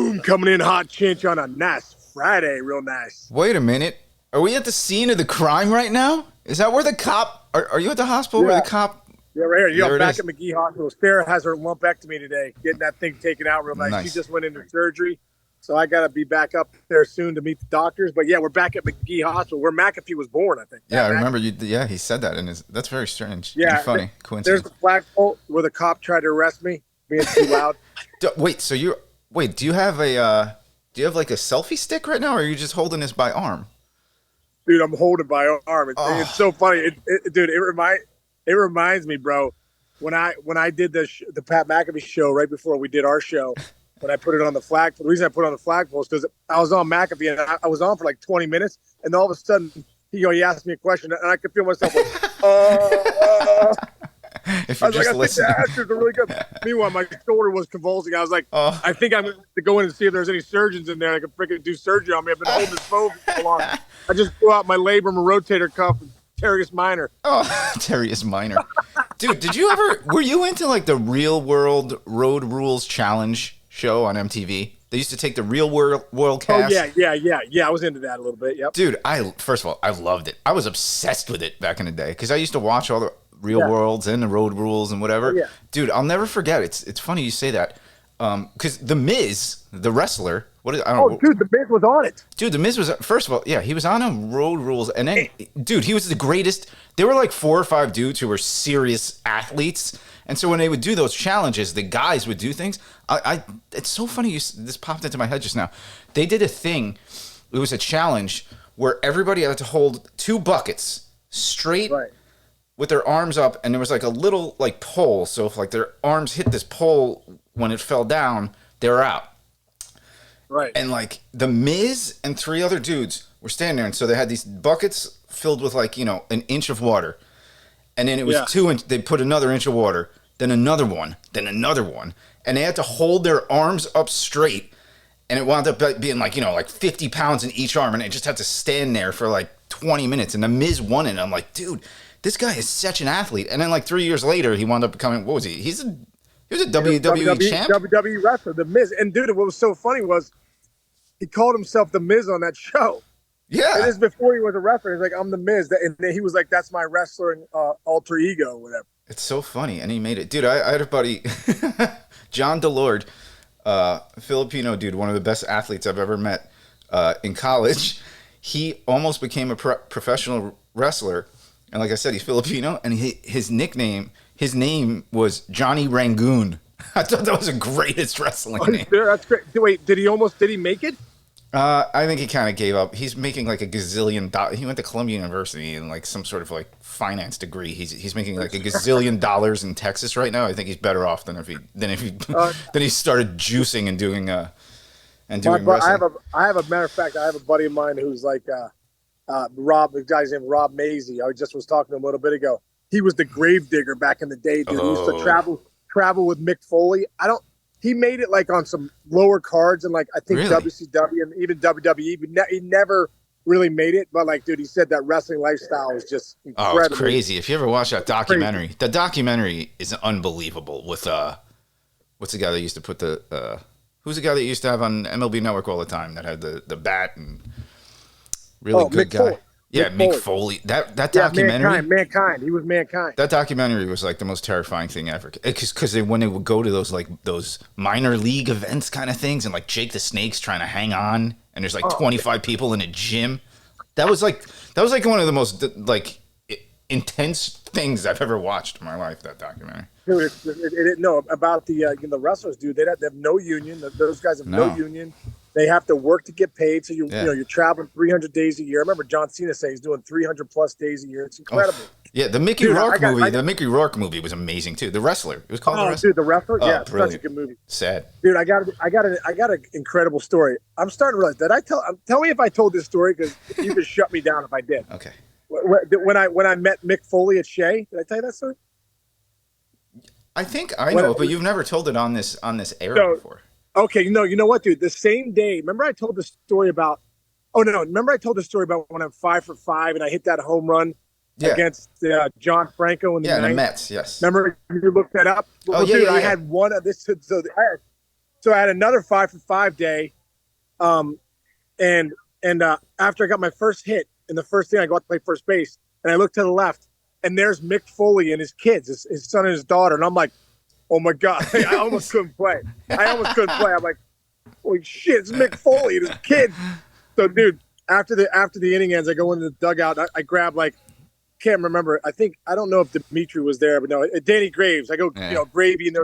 Boom, coming in hot, Chinch on a nice Friday, real nice. Wait a minute. Are we at the scene of the crime right now? Is that where the cop... Are you at the hospital where the cop... Yeah, right here. There You're it back is. at McGee Hospital. Sarah has her lumpectomy today, getting that thing taken out real nice. She just went into surgery, so I got to be back up there soon to meet the doctors. But yeah, we're back at McGee Hospital, where McAfee was born, I think. Yeah, I remember you. Yeah, he said that, and that's very strange. Yeah, and funny there's coincidence. the flagpole where the cop tried to arrest me, being too loud. Wait, so you... Wait, do you have a... do you have like a selfie stick right now, or are you just holding this by arm? Dude, I'm holding my arm. It's so funny, dude. It reminds me, bro. When I did the Pat McAfee show right before we did our show, when I put it on the flagpole, the reason I put it on the flagpole is because I was on McAfee and I was on for like 20 minutes, and all of a sudden he asked me a question and I could feel myself like, If you're I was like, just I listening. think the actors are really good. Meanwhile, my shoulder was convulsing. I was like, I think I'm going to go in and see if there's any surgeons in there that can freaking do surgery on me. I've been holding this phone for so long. I just blew out my labrum and rotator cuff and teres minor. Oh, Teres Minor. Dude, did you ever... Were you into like the Real World Road Rules Challenge show on MTV? They used to take the Real World cast. Oh, yeah. I was into that a little bit, yep. Dude, first of all, I loved it. I was obsessed with it back in the day because I used to watch all the Real Worlds and the Road Rules and whatever. Oh, yeah. Dude, I'll never forget. It's funny you say that because The Miz, the wrestler... What is, I don't know. Dude, The Miz was on it. Dude, The Miz was, first of all, yeah, he was on a Road Rules, and then, dude, he was the greatest. There were like 4 or 5 dudes who were serious athletes, and so when they would do those challenges, the guys would do things. It's so funny, this popped into my head just now. They did a thing, it was a challenge, where everybody had to hold 2 buckets straight with their arms up, and there was like a little like pole, so if like their arms hit this pole when it fell down, they were out. Right. And like The Miz and 3 other dudes were standing there, and so they had these buckets filled with like, an inch of water, and then it was 2 inch. They put another inch of water, then another one, and they had to hold their arms up straight, and it wound up being like like 50 pounds in each arm, and they just had to stand there for like 20 minutes. And The Miz won it. And I'm like, dude, this guy is such an athlete. And then like 3 years later, he wound up becoming, what was he? He was a WWE champ. WWE wrestler, The Miz. And dude, what was so funny was he called himself The Miz on that show. Yeah. And this is before he was a wrestler. He's like, I'm The Miz. And he was like, that's my wrestling alter ego, whatever. It's so funny. And he made it. Dude, I had a buddy, John Delord, Filipino dude, one of the best athletes I've ever met in college. He almost became a professional wrestler. And like I said, he's Filipino. And his name was Johnny Rangoon. I thought that was the greatest wrestling name. That's great. Wait, did he make it? I think he kind of gave up. He's making like a gazillion dollars. He went to Columbia University and like some sort of like finance degree. He's making like a gazillion dollars in Texas right now. I think he's better off than if he started juicing and doing wrestling. I have a matter of fact. I have a buddy of mine who's like Rob. The guy's named Rob Mazie. I just was talking to him a little bit ago. He was the grave digger back in the day, dude. He used to travel with Mick Foley. He made it like on some lower cards and like I think Really? WCW and even WWE, but he never really made it. But like, dude, he said that wrestling lifestyle was just incredible. Oh, it's crazy. If you ever watch that documentary, the documentary is unbelievable with what's the guy that used to put who's the guy that used to have on MLB Network all the time that had the bat and really good Mick guy. Foley. Yeah, Mick Foley. That documentary. Mankind. He was Mankind. That documentary was like the most terrifying thing ever. Because when they would go to those minor league events kind of things, and like Jake the Snake's trying to hang on, and there's like 25 people in a gym. That was like one of the most like intense things I've ever watched in my life. That documentary. Dude, about the wrestlers, dude. They have no union. Those guys have no union. They have to work to get paid. So you're traveling 300 days a year. I remember John Cena saying he's doing 300 plus days a year. It's incredible. Yeah, the Mickey Rourke movie. The Mickey Rourke movie was amazing too. The Wrestler. It was called The Wrestler. Dude, The Wrestler. Oh, Yeah, brilliant. such a good movie. Sad. Dude, I got an incredible story. I'm starting to realize that tell me if I told this story because you could shut me down if I did. Okay. When I met Mick Foley at Shea, did I tell you that story? I think I know, but you've never told it on this air before. Okay, you know what, dude? The same day, remember I told the story about? Oh no, remember I told the story about when I'm 5 for 5 and I hit that home run against John Franco in the ninth? the Mets. Yes. Remember you looked that up? Dude, I had one of this. So So I had another 5-for-5 day. And after I got my first hit, and the first thing I go out to play first base, and I look to the left, and there's Mick Foley and his kids, his son and his daughter, and I'm like, oh my God, I almost couldn't play. I'm like, holy shit, it's Mick Foley and his kids. So, dude, after the inning ends, I go into the dugout. I grab can't remember. I don't know if Dimitri was there, but no, Danny Graves. I go, Gravy and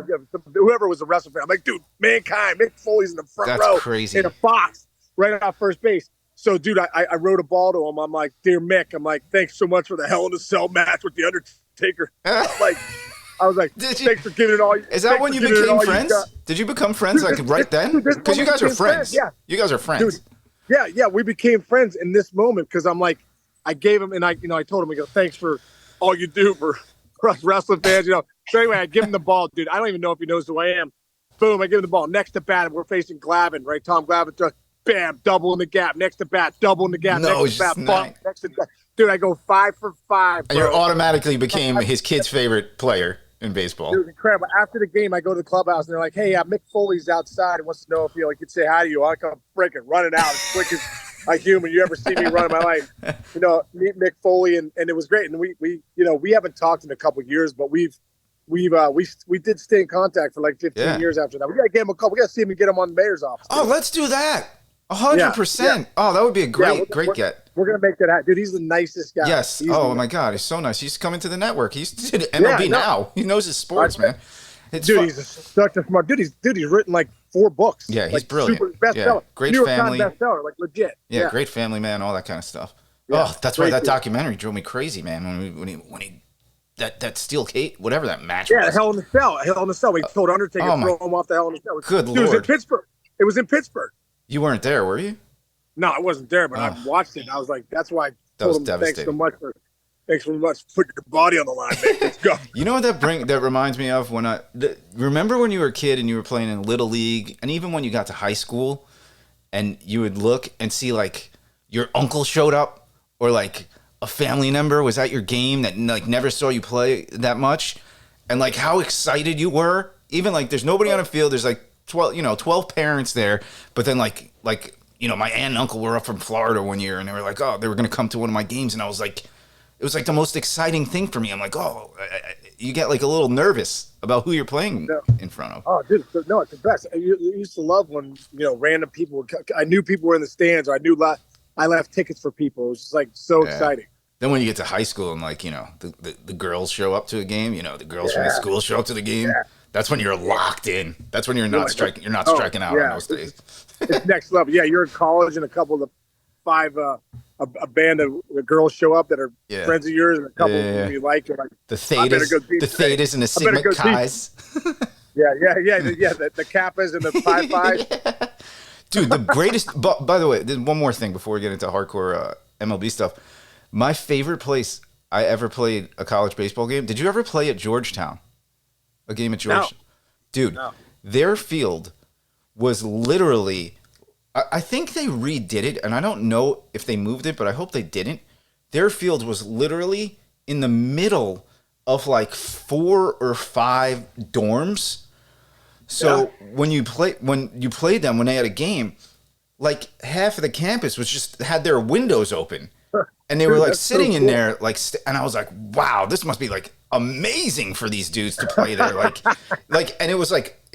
whoever was a wrestling fan. I'm like, dude, Mankind, Mick Foley's in the front row. That's crazy. In a box right off first base. So, dude, I wrote a ball to him. I'm like, dear Mick, thanks so much for the Hell in a Cell match with the Undertaker. I was like, thanks for giving it all. Is that when you became friends? Did you become friends right then? Because you guys are friends. Yeah, you guys are friends. Dude, yeah, we became friends in this moment because I'm like, I gave him, and I told him, I go, thanks for all you do for us wrestling fans, So anyway, I give him the ball, dude. I don't even know if he knows who I am. Boom, I give him the ball. Next to bat, we're facing Glavin, right? Tom Glavin throws, bam, double in the gap. Next to bat, double in the gap. No, next to bat, bump. Next to bat. Dude, I go 5 for 5. And you automatically became his kid's favorite player in baseball. It was incredible. After the game, I go to the clubhouse, and they're like, hey, Mick Foley's outside and wants to know if he could say hi to you. I come freaking running out as quick as a human you ever see me run in my life. Meet Mick Foley, and it was great. And we haven't talked in a couple of years, but we did stay in contact for like 15 years after that. We got to get him a couple. We got to see him and get him on the mayor's office. Oh, let's do that. 100%. Oh, that would be a great get. We're going to make that happen. Dude, he's the nicest guy. Yes. My God. He's so nice. He's coming to the network. He's to MLB now. He knows his sports, man. He's such a smart dude. He's written like 4 books. Yeah, he's brilliant. Super bestseller. Great New York family. Times bestseller, like legit. Yeah, great family, man. All that kind of stuff. Yeah, that's why that documentary drove me crazy, man. When he that steel cage, whatever that match was. Yeah, Hell in the Cell. We told Undertaker to throw him off the Hell in the Cell. Good Lord. It was in Pittsburgh. It was in Pittsburgh. You weren't there, were you? No, I wasn't there, but I watched it. And I was like, that's why I told him, thanks so much for putting your body on the line, man. Let's go. You know what that reminds me of? Remember when you were a kid and you were playing in Little League, and even when you got to high school, and you would look and see like your uncle showed up, or like a family member was at your game that like never saw you play that much, and like how excited you were. Even like there's nobody on the field. There's like 12 parents there, but then like my aunt and uncle were up from Florida one year, and they were like, oh, they were gonna come to one of my games, and I was like, it was like the most exciting thing for me. I'm like, you get like a little nervous about who you're playing in front of. Oh, dude, no, it's the best. I used to love when random people. I knew people were in the stands, or I left tickets for people. It was just like so exciting. Then when you get to high school and like the girls show up to a game, the girls from the school show up to the game. Yeah. That's when you're locked in. That's when you're not striking. You're not striking out on those days. It's next level. Yeah, you're in college, and a couple of the 5 a band of girls show up that are friends of yours, and a couple of you like. Like the Thetas and the Sigma Chi's. Yeah. The Kappas and the Pi Pis. Yeah. Dude, the greatest. By the way, there's one more thing before we get into hardcore MLB stuff. My favorite place I ever played a college baseball game. Did you ever play at Georgetown? A game at Georgetown? No. Dude, their field was literally, I think they redid it, and I don't know if they moved it, but I hope they didn't. Their field was literally in the middle of like 4 or 5 dorms. So when you played them, when they had a game, like half of the campus had their windows open. And they were like sitting in there, like, and I was like, "Wow, this must be like amazing for these dudes to play there." And it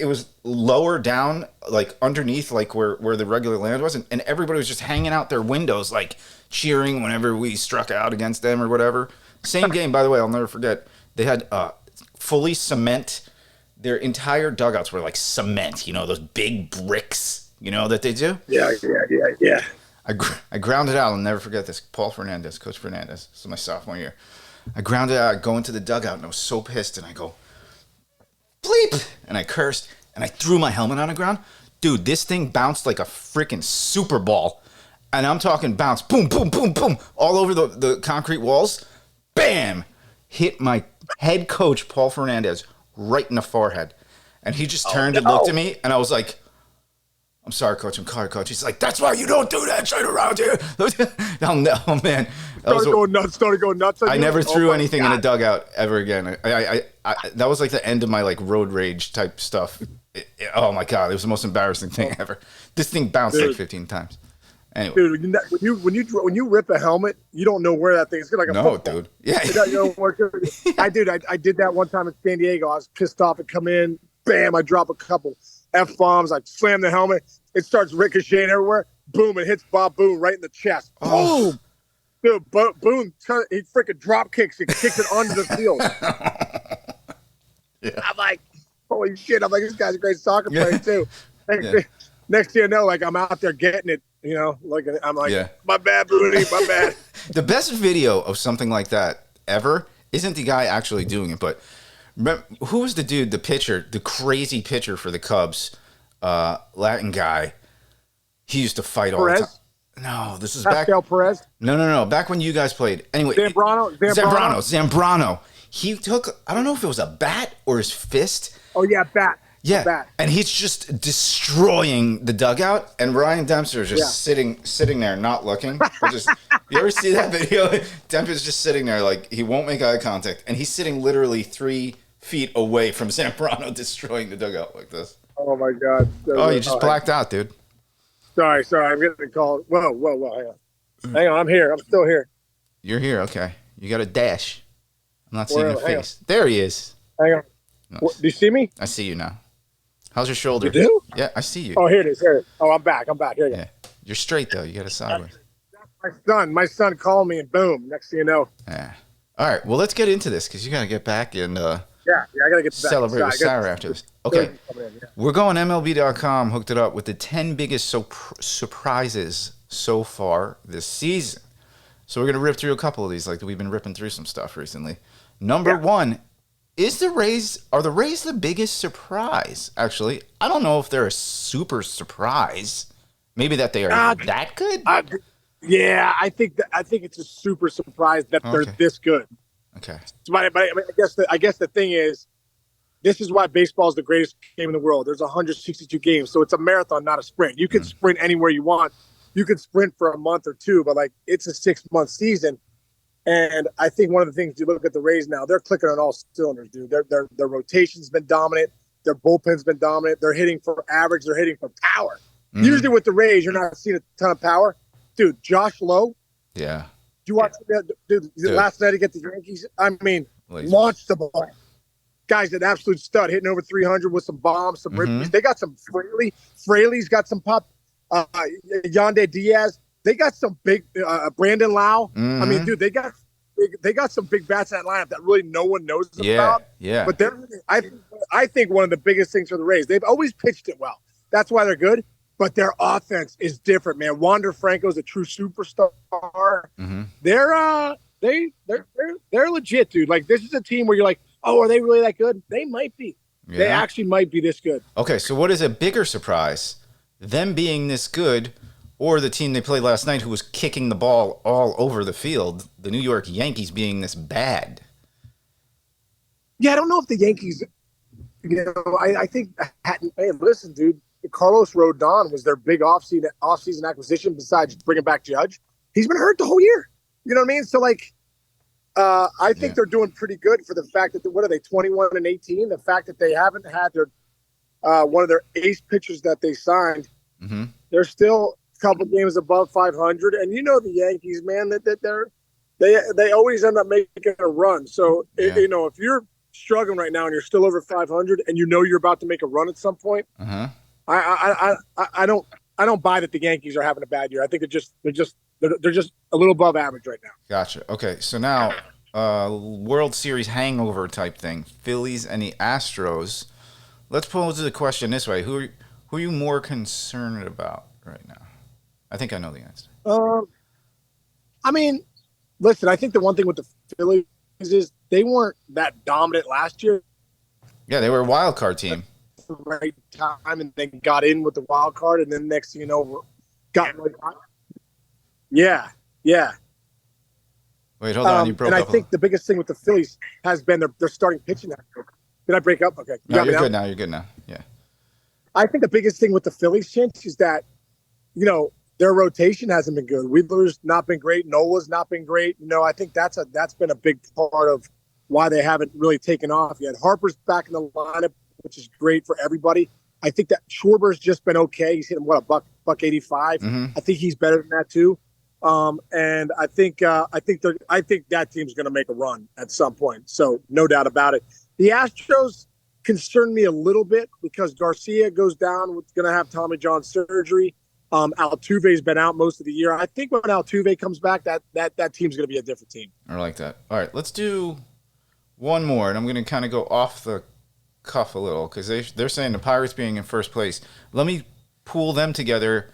was lower down, like underneath, like where the regular land was, and everybody was just hanging out their windows, like cheering whenever we struck out against them or whatever. Same game, by the way, I'll never forget. They had fully cement. Their entire dugouts were like cement, those big bricks, that they do. Yeah. I grounded out. I'll never forget this. Coach Fernandez. This is my sophomore year. I grounded out. I go into the dugout, and I was so pissed. And I go, bleep! And I cursed, and I threw my helmet on the ground. Dude, this thing bounced like a freaking Super Ball. And I'm talking bounce, boom, boom, boom, boom, all over the concrete walls. Bam! Hit my head coach, Paul Fernandez, right in the forehead. And he just turned and looked at me, and I was like, I'm sorry, Coach. I'm sorry, Coach. He's like, that's why you don't do that shit around here. Oh, man. Started going nuts. I never threw anything in a dugout ever again. I that was like the end of my like road rage type stuff. Oh my god, it was the most embarrassing thing ever. This thing bounced like 15 times. Anyway, dude, when you rip a helmet, you don't know where that thing's going. Like a football. Dude, yeah. I did that one time in San Diego. I was pissed off and come in, bam, I drop a couple F-bombs. I slam the helmet. It starts ricocheting everywhere. Boom, it hits Bob Boone right in the chest. Boom. Dude, Boone, he freaking drop kicks and kicks it onto the field. Yeah. I'm like, holy shit. I'm like, this guy's a great soccer player, too. Next thing you know, like, I'm out there getting it, you know. Like, I'm like, my bad, Boone, my bad. The best video of something like that ever isn't the guy actually doing it, but remember, who was the dude, the pitcher, the crazy pitcher for the Cubs, Latin guy? He used to fight all the time. No, this is Pascal Perez? No. Back when you guys played. Anyway. Zambrano. He took, I don't know if it was a bat or his fist. Oh, yeah, bat. Yeah, bat. And he's just destroying the dugout, and Ryan Dempster is just sitting there, not looking. You ever see that video? Dempster's just sitting there, like, he won't make eye contact, and he's sitting literally 3 feet away from Zambrano destroying the dugout like this. Oh, my God. You just blacked out, dude. Sorry, I'm getting a call. Whoa, hang on, I'm here. I'm still here. You're here, okay. You got a dash. I'm not seeing your face. There he is. Hang on. Do you see me? I see you now. How's your shoulder? You do? Yeah, I see you. Oh, here it is. Oh, I'm back. Here you go. You're straight, though. You got a sideways. My son called me, and boom, next thing you know. Yeah. All right, well, let's get into this, because you got to get back and I got to get back. Celebrate with Sarah after this. Okay, we're going MLB.com, hooked it up with the 10 biggest surprises so far this season. So we're going to rip through a couple of these, like we've been ripping through some stuff recently. Number one, are the Rays the biggest surprise? Actually, I don't know if they're a super surprise. Maybe that they are that good. I think it's a super surprise that they're this good. Okay. But I guess the thing is, this is why baseball is the greatest game in the world. There's 162 games, so it's a marathon, not a sprint. You can sprint anywhere you want. You can sprint for a month or two, but like it's a 6-month season. And I think one of the things you look at the Rays now, they're clicking on all cylinders, dude. Their rotation's been dominant. Their bullpen's been dominant. They're hitting for average. They're hitting for power. Usually with the Rays, you're not seeing a ton of power. Dude, Josh Lowe. Yeah. Did you watch dude, last night against the Yankees? I mean, launched the ball. Guy's an absolute stud, hitting over 300 with some bombs, some ribbies. They got some Fraley. Fraley's got some pop. Yonder Diaz. They got some big Brandon Lau. I mean, dude, they got some big bats in that lineup that really no one knows about. Yeah. But I think one of the biggest things for the Rays, they've always pitched it well. That's why they're good. But their offense is different, man. Wander Franco's a true superstar. They're legit, dude. Like, this is a team where you're like, oh, are they really that good? They might be. Yeah. They actually might be this good. Okay, so what is a bigger surprise? Them being this good, or the team they played last night who was kicking the ball all over the field, the New York Yankees being this bad? Yeah, I don't know if the Yankees, I think, hey, listen, dude, Carlos Rodon was their big offseason acquisition besides bringing back Judge. He's been hurt the whole year. You know what I mean? So, like, I think they're doing pretty good for the fact that, what are they, 21-18? The fact that they haven't had their one of their ace pitchers that they signed. They're still a couple games above 500. And you know the Yankees, man, that they always end up making a run. So, if you're struggling right now and you're still over 500 and you know you're about to make a run at some point, I don't buy that the Yankees are having a bad year. I think they're just a little above average right now. Gotcha. Okay, so now World Series hangover type thing. Phillies and the Astros. Let's pose the question this way: Who are you more concerned about right now? I think I know the answer. I mean, listen. I think the one thing with the Phillies is they weren't that dominant last year. Yeah, they were a wild card team. Right time, and then got in with the wild card, and then next thing you know, got like, Wait, hold on, you broke up. And I think the biggest thing with the Phillies has been their starting pitching. Did I break up? Okay, no, you're good now. You're good now. Yeah. I think the biggest thing with the Phillies, Chinch, is that their rotation hasn't been good. Wheeler's not been great. Nola's not been great. I think that's been a big part of why they haven't really taken off yet. Harper's back in the lineup, which is great for everybody. I think that Schwarber's just been okay. He's hitting what, a buck 85. Mm-hmm. I think he's better than that too. And I think that team's going to make a run at some point. So no doubt about it. The Astros concern me a little bit because Garcia goes down. We're going to have Tommy John surgery. Altuve's been out most of the year. I think when Altuve comes back, that team's going to be a different team. I like that. All right, let's do one more, and I'm going to kind of go off the cuff a little because they're saying the Pirates being in first place. Let me pool them together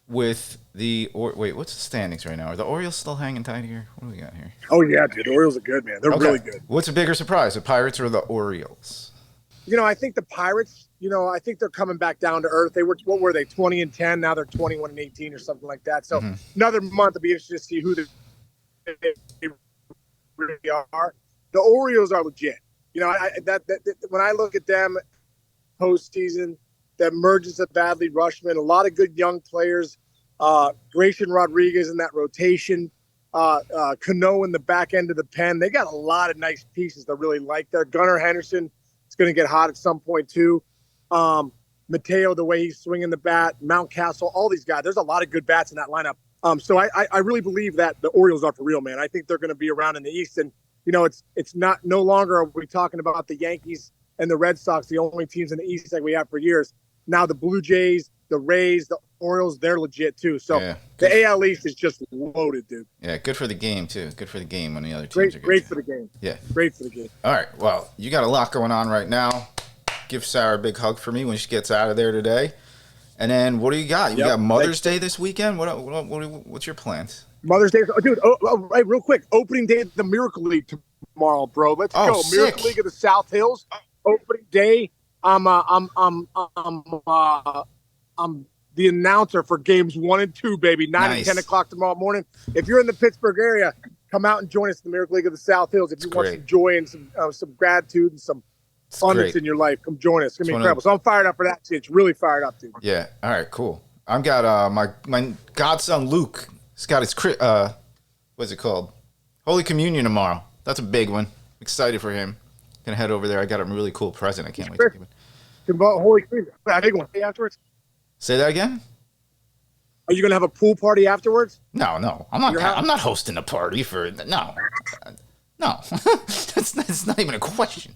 with wait, what's the standings right now? Are the Orioles still hanging tight here? What do we got here? Oh yeah, dude, the Orioles are good, man. They're really good. What's a bigger surprise, the Pirates or the Orioles? I think the Pirates. I think they're coming back down to earth. What were they? 20-10. Now they're 21-18 or something like that. So another month to be interested to see who they really are. The Orioles are legit. When I look at them postseason, the emergence of Badley Rushman, a lot of good young players, Grayson Rodriguez in that rotation, Cano in the back end of the pen. They got a lot of nice pieces that really like there. Gunnar Henderson is going to get hot at some point too. Mateo, the way he's swinging the bat, Mountcastle, all these guys. There's a lot of good bats in that lineup. So I really believe that the Orioles are for real, man. I think they're going to be around in the East. And, it's no longer are we talking about the Yankees and the Red Sox, the only teams in the East like we have for years. Now the Blue Jays, the Rays, the Orioles, they're legit too. So the AL East is just loaded, dude. Yeah, good for the game too. Good for the game when the other teams are good. Great for the game. Yeah. Great for the game. All right, well, you got a lot going on right now. Give Sarah a big hug for me when she gets out of there today. And then what do you got? You got Mother's Day this weekend? What's your plans? Mother's Day, dude. Right, real quick. Opening day of the Miracle League tomorrow, bro. Let's go. Sick. Miracle League of the South Hills. Opening day. I'm the announcer for games 1 and 2, baby. 9 and 10 o'clock tomorrow morning. If you're in the Pittsburgh area, come out and join us in the Miracle League of the South Hills. If you want some joy and some gratitude and some fun in your life, come join us. It's gonna be incredible. So I'm fired up for that too. It's really fired up, dude. Yeah. All right. Cool. I've got my godson Luke. He's got his what's it called? Holy Communion tomorrow. That's a big one. Excited for him. Gonna head over there. I got him a really cool present. I can't wait to give it. Holy Communion. I think one afterwards. Say that again. Are you gonna have a pool party afterwards? No. I'm not hosting a party for no. No, that's not even a question.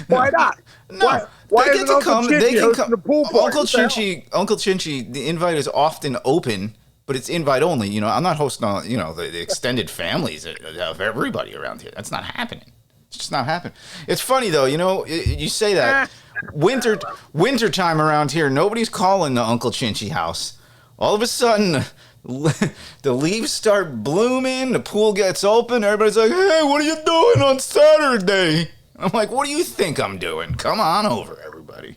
Why not? No, why they get to come. They can come. The pool party? Uncle Chinchy, the invite is often open, but it's invite only. I'm not hosting the extended families of everybody around here. That's not happening. It's just not happening. It's funny though. You say that winter time around here, nobody's calling the Uncle Chinchy house. All of a sudden, the leaves start blooming, the pool gets open, everybody's like, hey, what are you doing on Saturday? I'm like, what do you think I'm doing? Come on over, everybody.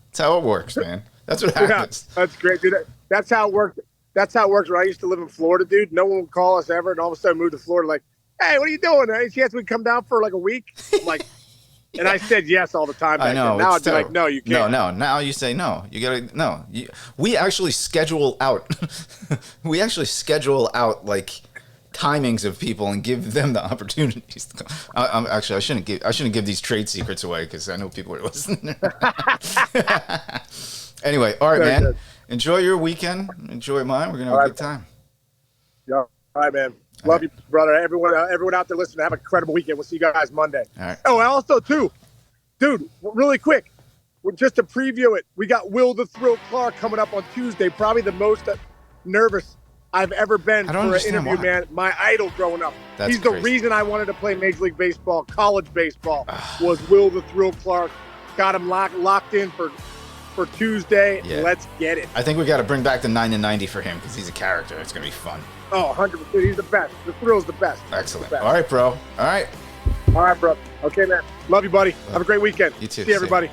That's how it works, man. That's what happens. Yeah, that's great, dude. That's how it worked. That's how it works when I used to live in Florida, dude. No one would call us ever, and all of a sudden moved to Florida like, hey, what are you doing? Any chance we come down for like a week? I'm like, and I said yes all the time back then. Now I'd be like, no, you can't. No. Now you say no. You gotta no. We actually schedule out. We actually schedule out like timings of people and give them the opportunities. I shouldn't give these trade secrets away because I know people are listening. Anyway, all right, man. Good. Enjoy your weekend. Enjoy mine. We're gonna have a good time. Yeah. All right, man. Love you, brother. Everyone out there listening, have a incredible weekend. We'll see you guys Monday. All right. Oh, and also, too, dude, really quick, just to preview it, we got Will the Thrill Clark coming up on Tuesday. Probably the most nervous I've ever been for an interview, man. My idol growing up. He's the reason I wanted to play Major League Baseball, college baseball, was Will the Thrill Clark. Got him locked in for Tuesday. Yeah. Let's get it. I think we got to bring back the 9 and 90 for him because he's a character. It's going to be fun. Oh, 100%. He's the best. The Thrill's the best. Excellent. All right, bro. All right, bro. Okay, man. Love you, buddy. Have a great weekend. You too. See everybody.